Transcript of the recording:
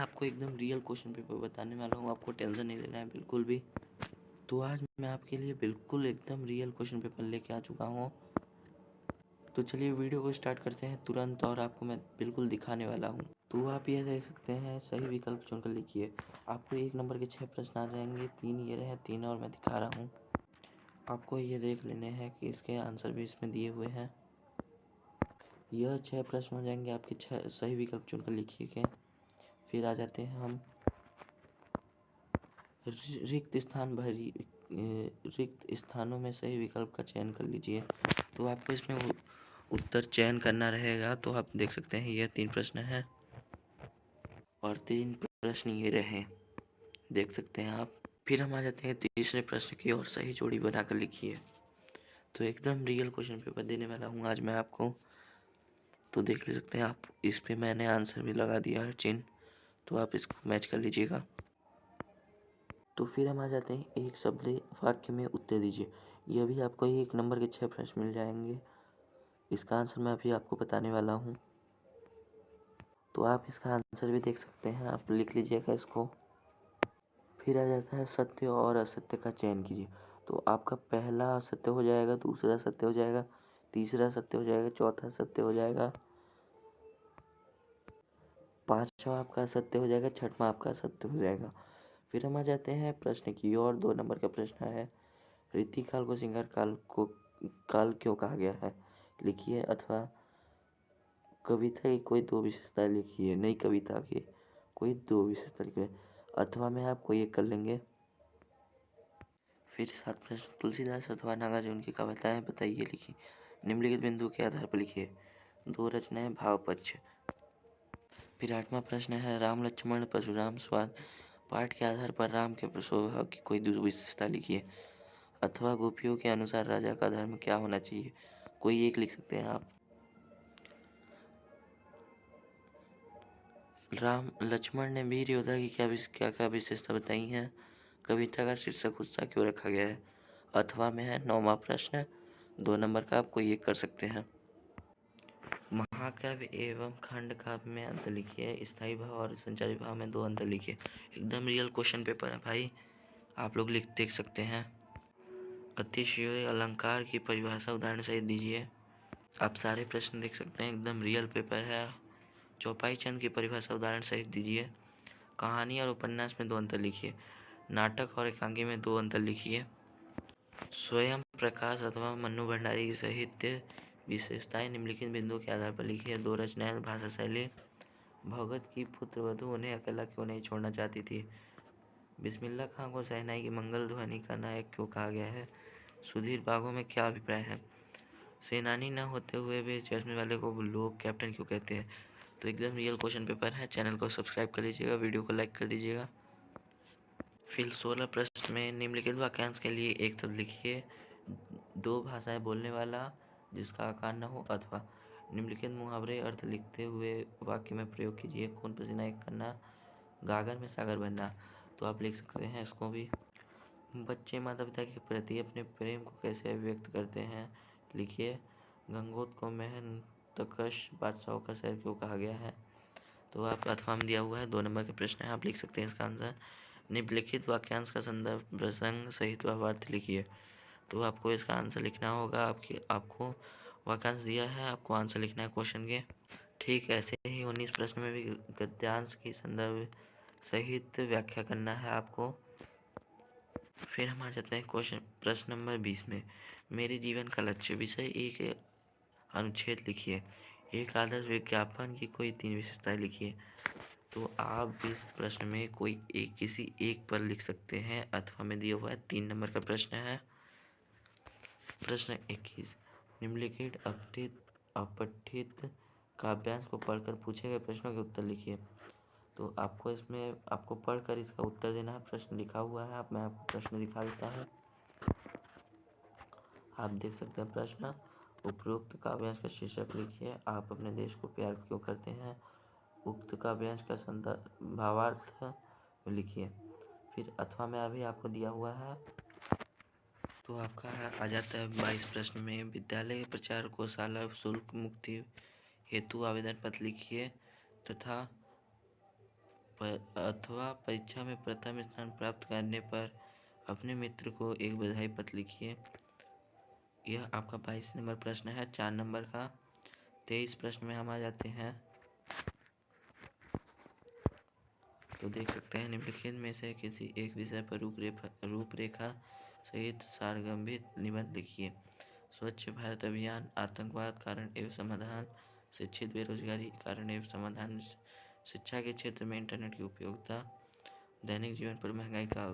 आपको एकदम real question paper बताने वाला हूँ, आपको टेंशन नहीं लेना है बिल्कुल भी। तो आज मैं आपके लिए बिल्कुल एकदम रियल क्वेश्चन पेपर लेके आ चुका हूँ। तो चलिए वीडियो को स्टार्ट करते हैं तुरंत, और आपको मैं बिल्कुल दिखाने वाला हूँ। तो आप ये देख सकते हैं, सही विकल्प चुनकर लिखिए। आपको 1 नंबर के 6 प्रश्न आ जाएंगे, 3 ये रहे, 3 और मैं दिखा रहा हूँ। आपको ये देख लेने हैं कि इसके आंसर भी इसमें दिए हुए हैं। यह 6 प्रश्न हो जाएंगे आपके, 6 सही विकल्प चुनकर लिखिए के। फिर आ जाते हैं हम रिक्त स्थानों में सही विकल्प का चयन कर लीजिए। तो आपको इसमें उत्तर चयन करना रहेगा। तो आप देख सकते हैं यह 3 प्रश्न हैं और 3 प्रश्न ये रहे, देख सकते हैं आप। फिर हम आ जाते हैं तीसरे प्रश्न की ओर, सही जोड़ी बनाकर लिखिए। तो एकदम रियल क्वेश्चन पेपर देने वाला हूँ आज मैं आपको। तो देख ले सकते हैं आप, इस पे मैंने आंसर भी लगा दिया है चिन्ह, तो आप इसको मैच कर लीजिएगा। तो फिर हम आ जाते हैं एक शब्द वाक्य में उत्तर दीजिए। यह भी आपको 1 नंबर के 6 प्रश्न मिल जाएंगे। इसका आंसर मैं अभी आपको बताने वाला हूँ। तो आप इसका आंसर भी देख सकते हैं, आप लिख लीजिएगा इसको। फिर आ जाता है सत्य और असत्य का चयन कीजिए। तो आपका पहला सत्य हो जाएगा, दूसरा सत्य हो जाएगा, तीसरा सत्य हो जाएगा, चौथा सत्य हो जाएगा, पांचवा आपका सत्य हो जाएगा, छठवां आपका सत्य हो जाएगा। फिर हम आ जाते हैं प्रश्न की ओर। 2 नंबर का प्रश्न है, रीतिकाल को श्रृंगार काल क्यों कहा गया है, लिखिए। अथवा कविता की कोई 2 विशेषताएं लिखिए। नई कविता की कोई 2 विशेषता लिखिए। अथवा में आप कोई एक कर लेंगे। फिर 7 प्रश्न, तुलसीदास अथवा नागार्जुन की कविताएं बताइए, लिखिए। निम्नलिखित बिंदु के आधार पर लिखिए। 2 रचनाएं भाव पक्ष। फिर 8वां प्रश्न है, राम लक्ष्मण परशुराम स्वाद पाठ के आधार पर राम के स्वभाव की कोई 2 विशेषता लिखिए। अथवा गोपियों के अनुसार राजा का धर्म क्या होना चाहिए, कोई एक लिख सकते हैं आप। राम लक्ष्मण ने वीर योद्धा की क्या क्या विशेषता बताई हैं। कविता का शीर्षक गुस्सा क्यों रखा गया है। अथवा में है 9वां प्रश्न, 2 नंबर का आप कोई एक कर सकते हैं। महाकाव्य एवं खंड काव्य में अंतर लिखिए। स्थायी भाव और संचारी भाव में 2 अंतर लिखिए। एकदम रियल क्वेश्चन पेपर है भाई, आप लोग देख सकते हैं। अतिशयोक्ति अलंकार की परिभाषा उदाहरण सहित दीजिए। आप सारे प्रश्न देख सकते हैं, एकदम रियल पेपर है। चौपाई चंद की परिभाषा उदाहरण सहित दीजिए। कहानी और उपन्यास में 2 अंतर लिखिए। नाटक और एकांकी में 2 अंतर लिखिए। स्वयं प्रकाश अथवा मन्नू भंडारी की साहित्य विशेषताएं निम्नलिखित बिंदुओं के आधार पर लिखिए। 2 रचनाएं, भाषा शैली। भगत की पुत्रवधू उन्हें अकेला क्यों नहीं छोड़ना चाहती थी। बिस्मिल्लाह खां को शहनाई की मंगल ध्वनि का नायक क्यों कहा गया है। सुधीर बाघों में क्या अभिप्राय है। सेनानी न होते हुए भी चश्मे वाले को लोग कैप्टन क्यों कहते हैं। तो एकदम रियल क्वेश्चन पेपर है। चैनल को सब्सक्राइब कर लीजिएगा, वीडियो को लाइक कर दीजिएगा। फिर 16 प्रश्न में निम्नलिखित वाक्यांश के लिए एक शब्द लिखिए। 2 भाषाएं बोलने वाला जिसका आकार न हो। अथवा निम्नलिखित मुहावरे अर्थ लिखते हुए वाक्य में प्रयोग कीजिए। खून पसीना एक करना, गागर में सागर बनना। तो आप लिख सकते हैं इसको भी। बच्चे माता पिता के प्रति अपने प्रेम को कैसे अभिव्यक्त करते हैं, लिखिए। गंगोत को मेहनतकश बादशाहों का शहर क्यों कहा गया है। तो आप अथवा में दिया हुआ है, 2 नंबर का प्रश्न है, आप लिख सकते हैं इसका आंसर। निम्नलिखित वाक्यांश का संदर्भ प्रसंग सहित भावार्थ लिखिए। तो आपको इसका आंसर लिखना होगा। आपको वाक्यांश दिया है, आपको आंसर लिखना है क्वेश्चन के। ठीक ऐसे ही 19 प्रश्न में भी गद्यांश की संदर्भ सहित व्याख्या करना है आपको। फिर हम आ जाते हैं क्वेश्चन प्रश्न नंबर 20 में, मेरे जीवन का लक्ष्य। विषय एक अनुच्छेद लिखिए। एक आदर्श विज्ञापन की कोई 3 विशेषताएं लिखिए। तो आप इस प्रश्न में कोई एक किसी एक पर लिख सकते हैं। अथवा में दिया हुआ है, 3 नंबर का प्रश्न है। प्रश्न 21, निम्नलिखित अपठित काव्यांश को पढ़कर पूछे गए प्रश्नों के उत्तर लिखिए। तो आपको इसमें आपको पढ़कर इसका उत्तर देना है। प्रश्न लिखा हुआ है, मैं आपको प्रश्न दिखा देता हूँ। आप देख सकते हैं प्रश्न। उपरोक्त काव्यांश का शीर्षक लिखिए। आप अपने देश को प्यार क्यों करते हैं। उक्त काव्यांश का संदर्भ भावार्थ लिखिए। फिर अथवा में अभी आपको दिया हुआ है। तो आपका आ जाता है 22 प्रश्न में, विद्यालय के प्रचार को शाला शुल्क मुक्ति हेतु आवेदन पत्र लिखिए तथा अथवा परीक्षा में प्रथम स्थान प्राप्त करने पर अपने मित्र को एक बधाई पत्र लिखिए। यह आपका 22 नंबर प्रश्न है 4 नंबर का। 23 प्रश्न में हम आ जाते हैं। तो देख सकते हैं, निम्नलिखित में से किसी एक विषय पर रूपरेखा सहित सारगर्भित निबंध लिखिए। स्वच्छ भारत अभियान, आतंकवाद कारण एवं समाधान, शिक्षित बेरोजगारी कारण एवं समाधान, शिक्षा के क्षेत्र में इंटरनेट की उपयोगिता, दैनिक जीवन पर महंगाई का